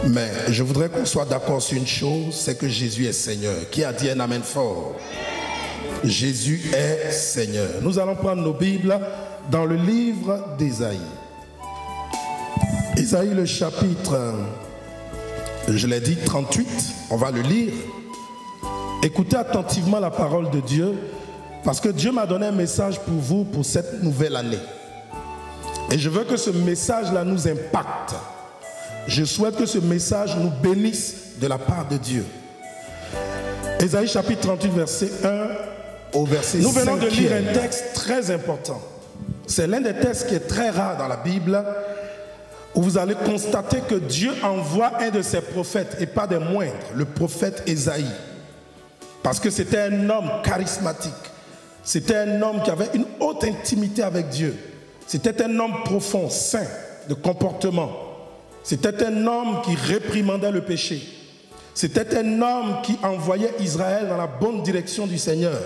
Mais je voudrais qu'on soit d'accord sur une chose, c'est que Jésus est Seigneur. Qui a dit un amen fort? Jésus est Seigneur. Nous allons prendre nos Bibles dans le livre d'Ésaïe. Ésaïe, le chapitre, je l'ai dit, 38. On va le lire. Écoutez attentivement la parole de Dieu, parce que Dieu m'a donné un message pour vous pour cette nouvelle année. Et je veux que ce message-là nous impacte. Je souhaite que ce message nous bénisse de la part de Dieu. Ésaïe chapitre 38, verset 1 au verset 5. Nous venons de lire un texte très important. C'est l'un des textes qui est très rare dans la Bible, où vous allez constater que Dieu envoie un de ses prophètes, et pas des moindres, le prophète Ésaïe. Parce que c'était un homme charismatique. C'était un homme qui avait une haute intimité avec Dieu. C'était un homme profond, saint de comportement. C'était un homme qui réprimandait le péché. C'était un homme qui envoyait Israël dans la bonne direction du Seigneur.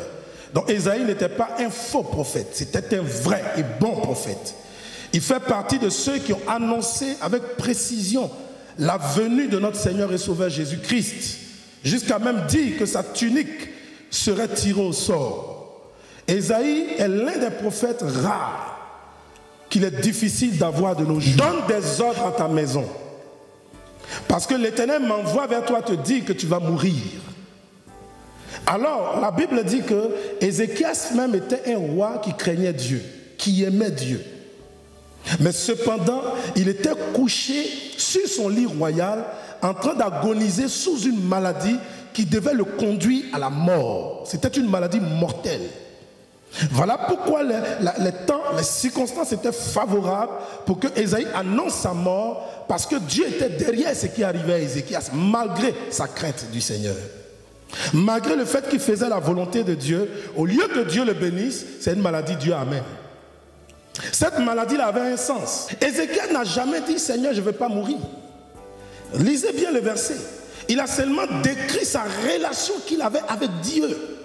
Donc Ésaïe n'était pas un faux prophète, c'était un vrai et bon prophète. Il fait partie de ceux qui ont annoncé avec précision la venue de notre Seigneur et Sauveur Jésus-Christ, jusqu'à même dire que sa tunique serait tirée au sort. Ésaïe est l'un des prophètes rares qu'il est difficile d'avoir de nos jours. Donne des ordres à ta maison, parce que l'Éternel m'envoie vers toi te dire que tu vas mourir. Alors, la Bible dit que Ézéchias même était un roi qui craignait Dieu, qui aimait Dieu. Mais cependant, il était couché sur son lit royal, en train d'agoniser sous une maladie qui devait le conduire à la mort. C'était une maladie mortelle. Voilà pourquoi les temps, les circonstances étaient favorables pour que Ésaïe annonce sa mort, parce que Dieu était derrière ce qui arrivait à Ézéchias, malgré sa crainte du Seigneur. Malgré le fait qu'il faisait la volonté de Dieu, au lieu que Dieu le bénisse, c'est une maladie, Dieu amen. Cette maladie-là avait un sens. Ézéchias n'a jamais dit, Seigneur, je ne veux pas mourir. Lisez bien le verset. Il a seulement décrit sa relation qu'il avait avec Dieu.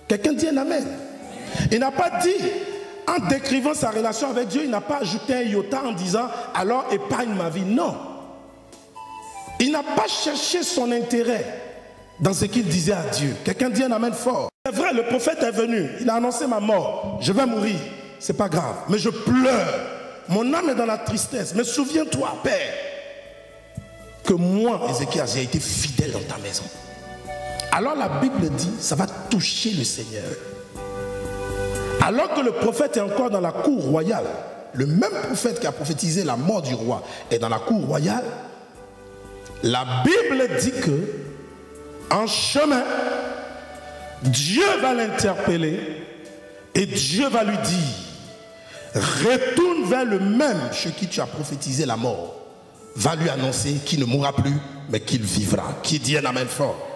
Quelqu'un dit un amen. Il n'a pas dit, en décrivant sa relation avec Dieu, il n'a pas ajouté un iota en disant, alors épargne ma vie. Non. Il n'a pas cherché son intérêt dans ce qu'il disait à Dieu. Quelqu'un dit un amen fort. C'est vrai, le prophète est venu, il a annoncé ma mort. Je vais mourir, c'est pas grave, mais je pleure. Mon âme est dans la tristesse. Mais souviens-toi, Père, que moi, Ézéchias, j'ai été fidèle dans ta maison. Alors la Bible dit, ça va toucher le Seigneur. Alors que le prophète est encore dans la cour royale, le même prophète qui a prophétisé la mort du roi est dans la cour royale, la Bible dit que, en chemin, Dieu va l'interpeller et Dieu va lui dire, retourne vers le même chez qui tu as prophétisé la mort. Va lui annoncer qu'il ne mourra plus, mais qu'il vivra. Qui dit un amen fort?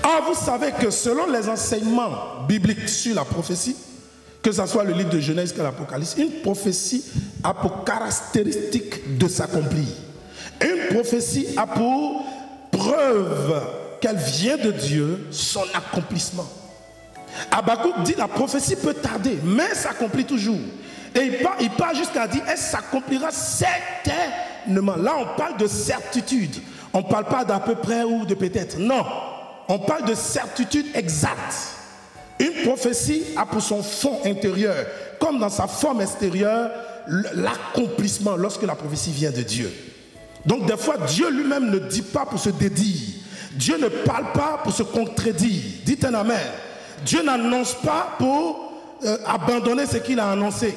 Or, vous savez que selon les enseignements bibliques sur la prophétie, que ce soit le livre de Genèse que l'Apocalypse, une prophétie a pour caractéristique de s'accomplir. Une prophétie a pour preuve qu'elle vient de Dieu son accomplissement. Habakkuk dit la prophétie peut tarder, mais s'accomplit toujours. Et il part jusqu'à dire elle s'accomplira certainement. Là, on parle de certitude. On ne parle pas d'à peu près ou de peut-être. Non. On parle de certitude exacte. Une prophétie a pour son fond intérieur, comme dans sa forme extérieure, l'accomplissement lorsque la prophétie vient de Dieu. Donc des fois, Dieu lui-même ne dit pas pour se dédire. Dieu ne parle pas pour se contredire. Dites un amen. Dieu n'annonce pas pour abandonner ce qu'il a annoncé.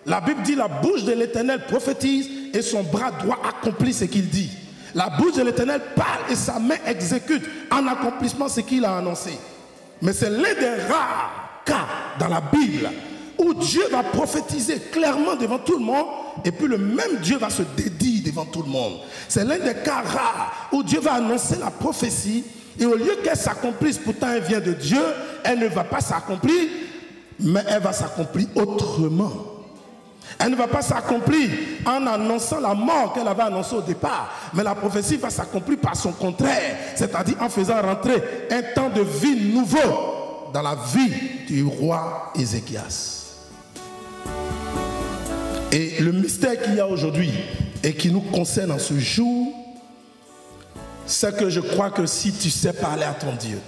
La Bible dit la bouche de l'Éternel prophétise et son bras droit accomplit ce qu'il dit. La bouche de l'Éternel parle et sa main exécute en accomplissement ce qu'il a annoncé. Mais c'est l'un des rares cas dans la Bible où Dieu va prophétiser clairement devant tout le monde et puis le même Dieu va se dédier devant tout le monde. C'est l'un des cas rares où Dieu va annoncer la prophétie et au lieu qu'elle s'accomplisse, pourtant elle vient de Dieu, elle ne va pas s'accomplir, mais elle va s'accomplir autrement. Elle ne va pas s'accomplir en annonçant la mort qu'elle avait annoncée au départ, mais la prophétie va s'accomplir par son contraire, c'est-à-dire en faisant rentrer un temps de vie nouveau dans la vie du roi Ézéchias. Et le mystère qu'il y a aujourd'hui, et qui nous concerne en ce jour, c'est que je crois que si tu sais parler à ton Dieu,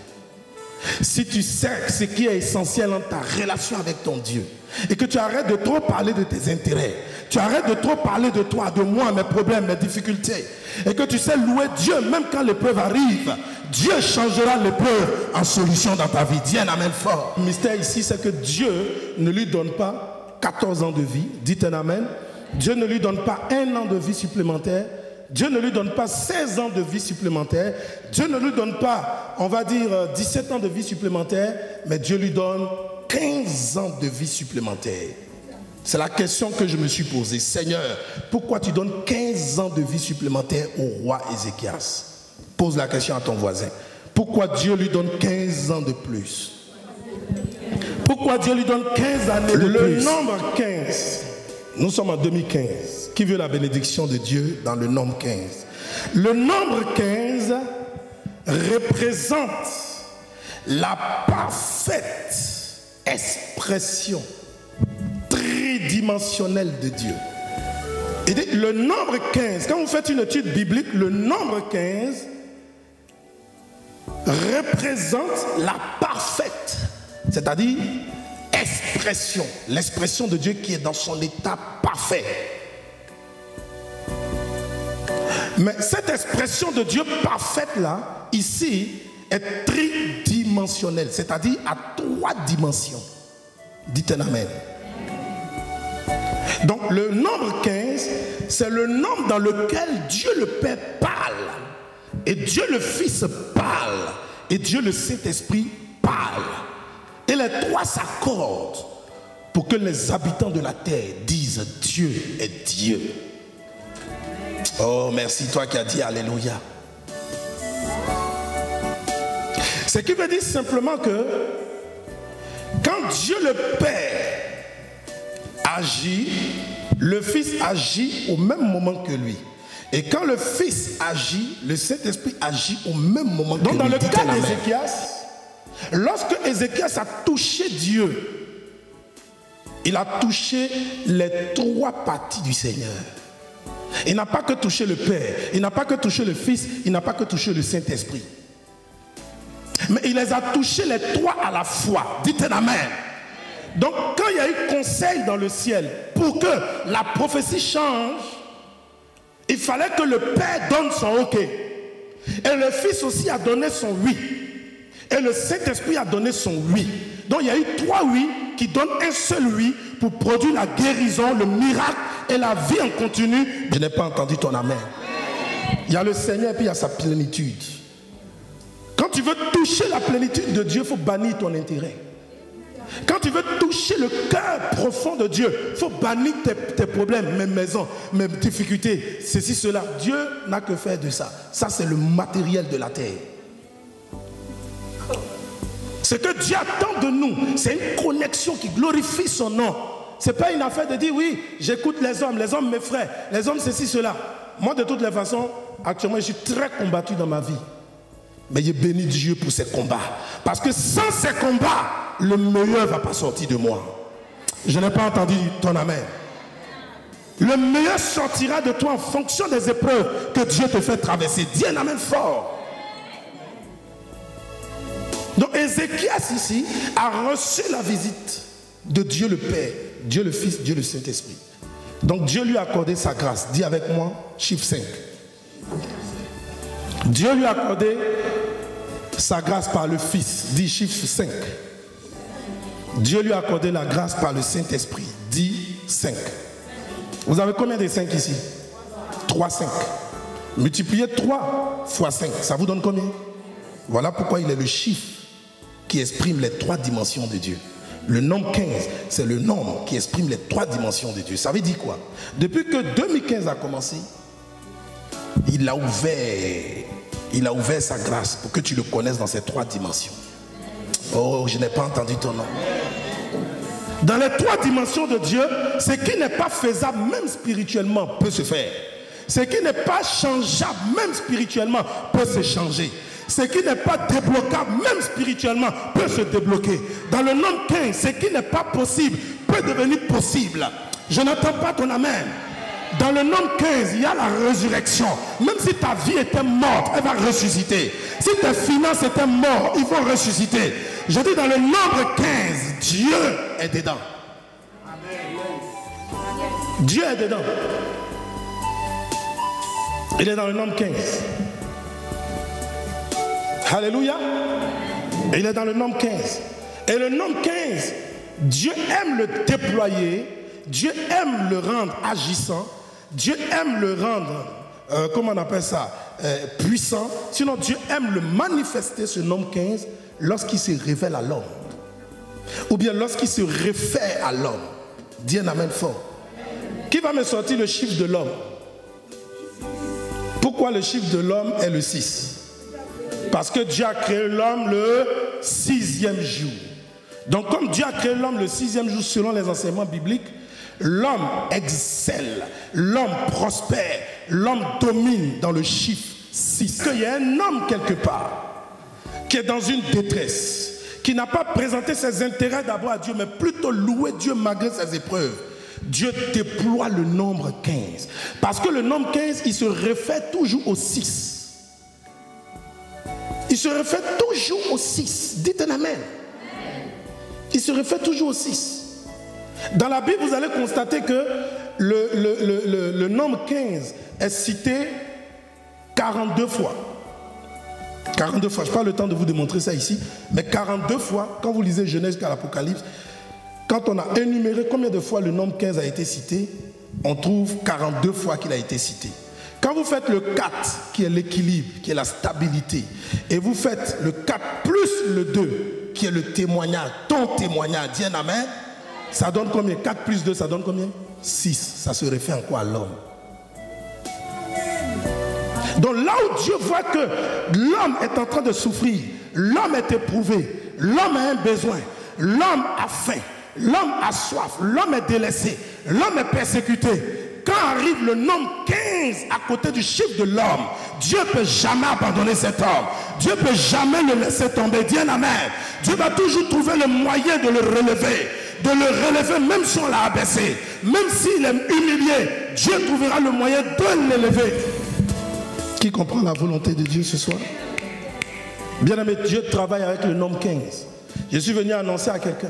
si tu sais ce qui est essentiel dans ta relation avec ton Dieu, et que tu arrêtes de trop parler de tes intérêts, tu arrêtes de trop parler de toi, de moi, mes problèmes, mes difficultés, et que tu sais louer Dieu même quand l'épreuve arrive, Dieu changera l'épreuve en solution dans ta vie. Dis un amen fort. Le mystère ici, c'est que Dieu ne lui donne pas 14 ans de vie. Dites un amen. Dieu ne lui donne pas 1 an de vie supplémentaire. Dieu ne lui donne pas 16 ans de vie supplémentaire. Dieu ne lui donne pas, on va dire, 17 ans de vie supplémentaire, mais Dieu lui donne 15 ans de vie supplémentaire. C'est la question que je me suis posée. Seigneur, pourquoi tu donnes 15 ans de vie supplémentaire au roi Ézéchias? Pose la question à ton voisin. Pourquoi Dieu lui donne 15 ans de plus? Pourquoi Dieu lui donne 15 années de plus? Le nombre 15, nous sommes en 2015. Qui veut la bénédiction de Dieu dans le nombre 15? Le nombre 15 représente la parfaite expression tridimensionnelle de Dieu. Et le nombre 15, quand vous faites une étude biblique, le nombre 15 représente la parfaite, c'est-à-dire expression, l'expression de Dieu qui est dans son état parfait. Mais cette expression de Dieu parfaite là, ici, est tridimensionnelle, c'est-à-dire à 3 dimensions. Dites un amen. Donc le nombre 15, c'est le nombre dans lequel Dieu le Père parle, et Dieu le Fils parle, et Dieu le Saint-Esprit parle. Et les 3 s'accordent pour que les habitants de la terre disent Dieu est Dieu. Oh, merci toi qui as dit Alléluia. Ce qui veut dire simplement que quand Dieu le Père agit, le Fils agit au même moment que lui. Et quand le Fils agit, le Saint-Esprit agit au même moment que lui. Donc dans le cas d'Ézéchias, lorsque Ézéchias a touché Dieu, il a touché les 3 parties du Seigneur. Il n'a pas que touché le Père, il n'a pas que touché le Fils, il n'a pas que touché le Saint-Esprit. Mais il les a touchés les 3 à la fois. Dites un amen. Donc quand il y a eu conseil dans le ciel pour que la prophétie change, il fallait que le Père donne son OK. Et le Fils aussi a donné son oui. Et le Saint-Esprit a donné son oui. Donc il y a eu 3 oui qui donnent un seul oui pour produire la guérison, le miracle et la vie en continu. Je n'ai pas entendu ton amen. Il y a le Seigneur et puis il y a sa plénitude. Quand tu veux toucher la plénitude de Dieu, il faut bannir ton intérêt. Quand tu veux toucher le cœur profond de Dieu, il faut bannir tes problèmes, mes maisons, mes difficultés, ceci, cela. Dieu n'a que faire de ça. Ça, c'est le matériel de la terre. Ce que Dieu attend de nous, c'est une connexion qui glorifie son nom. Ce n'est pas une affaire de dire, oui, j'écoute les hommes mes frères, les hommes ceci, cela. Moi, de toutes les façons, actuellement, je suis très combattu dans ma vie. Mais je bénis Dieu pour ces combats. Parce que sans ces combats, le meilleur ne va pas sortir de moi. Je n'ai pas entendu ton amen. Le meilleur sortira de toi en fonction des épreuves que Dieu te fait traverser. Dis un amen fort. Donc Ézéchias ici a reçu la visite de Dieu le Père, Dieu le Fils, Dieu le Saint-Esprit. Donc Dieu lui a accordé sa grâce. Dis avec moi, chiffre 5. Dieu lui a accordé sa grâce par le Fils. Dis chiffre 5. Dieu lui a accordé la grâce par le Saint-Esprit. Dis 5. Vous avez combien de 5 ici? 3, 5. Multipliez 3 fois 5. Ça vous donne combien? Voilà pourquoi il est le chiffre qui exprime les 3 dimensions de Dieu. Le nombre 15, c'est le nombre qui exprime les 3 dimensions de Dieu. Ça veut dire quoi? Depuis que 2015 a commencé, il a ouvert sa grâce pour que tu le connaisses dans ces 3 dimensions. Oh, je n'ai pas entendu ton nom. Dans les 3 dimensions de Dieu, ce qui n'est pas faisable, même spirituellement, peut se faire. Ce qui n'est pas changeable, même spirituellement, peut se changer. Ce qui n'est pas débloquable, même spirituellement, peut se débloquer. Dans le nombre 15, ce qui n'est pas possible, peut devenir possible. Je n'entends pas ton amen. Dans le nombre 15, il y a la résurrection. Même si ta vie était morte, elle va ressusciter. Si tes finances étaient mortes, ils vont ressusciter. Je dis dans le nombre 15, Dieu est dedans. Dieu est dedans. Il est dans le nombre 15. Alléluia. Il est dans le nombre 15. Et le nombre 15, Dieu aime le déployer. Dieu aime le rendre agissant. Dieu aime le rendre, comment on appelle ça, puissant. Sinon, Dieu aime le manifester, ce nombre 15, lorsqu'il se révèle à l'homme. Ou bien lorsqu'il se réfère à l'homme. Dis un amen fort. Qui va me sortir le chiffre de l'homme? Pourquoi le chiffre de l'homme est le 6? Parce que Dieu a créé l'homme le 6e jour. Donc comme Dieu a créé l'homme le 6e jour selon les enseignements bibliques, l'homme excelle, l'homme prospère, l'homme domine dans le chiffre 6. Qu'il y a un homme quelque part qui est dans une détresse, qui n'a pas présenté ses intérêts d'abord à Dieu, mais plutôt loué Dieu malgré ses épreuves. Dieu déploie le nombre 15. Parce que le nombre 15, il se réfère toujours au 6. Il se réfère toujours au 6. Dites un amen. Il se réfère toujours au 6. Dans la Bible, vous allez constater que le nombre 15 est cité 42 fois. 42 fois. Je n'ai pas le temps de vous démontrer ça ici. Mais 42 fois, quand vous lisez Genèse jusqu'à l'Apocalypse, quand on a énuméré combien de fois le nombre 15 a été cité, on trouve 42 fois qu'il a été cité. Quand vous faites le 4, qui est l'équilibre, qui est la stabilité, et vous faites le 4 plus le 2, qui est le témoignage, ton témoignage, dis un amen, ça donne combien? 4 plus 2, ça donne combien? 6. Ça se réfère encore à l'homme. Donc là où Dieu voit que l'homme est en train de souffrir, l'homme est éprouvé, l'homme a un besoin, l'homme a faim, l'homme a soif, l'homme est délaissé, l'homme est persécuté. Quand arrive le nombre 15 à côté du chiffre de l'homme, Dieu ne peut jamais abandonner cet homme. Dieu ne peut jamais le laisser tomber. Dis un amen. Dieu va toujours trouver le moyen de le relever. De le relever même si on l'a abaissé. Même s'il est humilié, Dieu trouvera le moyen de l'élever. Qui comprend la volonté de Dieu ce soir? Bien aimé, Dieu travaille avec le nombre 15. Je suis venu annoncer à quelqu'un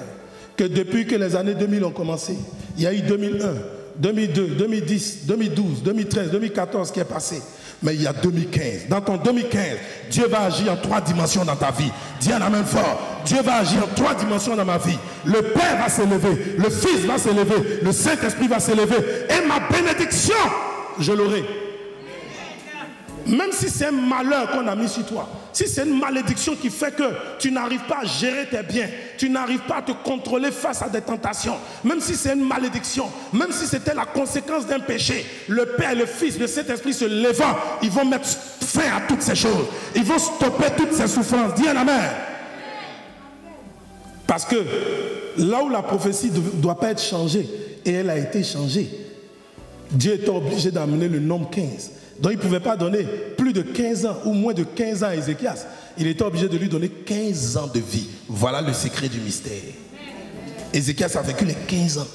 que depuis que les années 2000 ont commencé, il y a eu 2001, 2002, 2010, 2012, 2013, 2014 qui est passé. Mais il y a 2015. Dans ton 2015, Dieu va agir en 3 dimensions dans ta vie. Dis un amen fort. Dieu va agir en 3 dimensions dans ma vie. Le Père va s'élever, le Fils va s'élever, le Saint-Esprit va s'élever. Et ma bénédiction, je l'aurai. Même si c'est un malheur qu'on a mis sur toi, si c'est une malédiction qui fait que tu n'arrives pas à gérer tes biens, tu n'arrives pas à te contrôler face à des tentations, même si c'est une malédiction, même si c'était la conséquence d'un péché, le Père, le Fils, le Saint-Esprit se levant, ils vont mettre fin à toutes ces choses. Ils vont stopper toutes ces souffrances. Dis un amen. Parce que là où la prophétie ne doit pas être changée, et elle a été changée, Dieu était obligé d'amener le nombre 15. Donc il ne pouvait pas donner plus de 15 ans ou moins de 15 ans à Ézéchias. Il était obligé de lui donner 15 ans de vie. Voilà le secret du mystère. Ézéchias a vécu les 15 ans.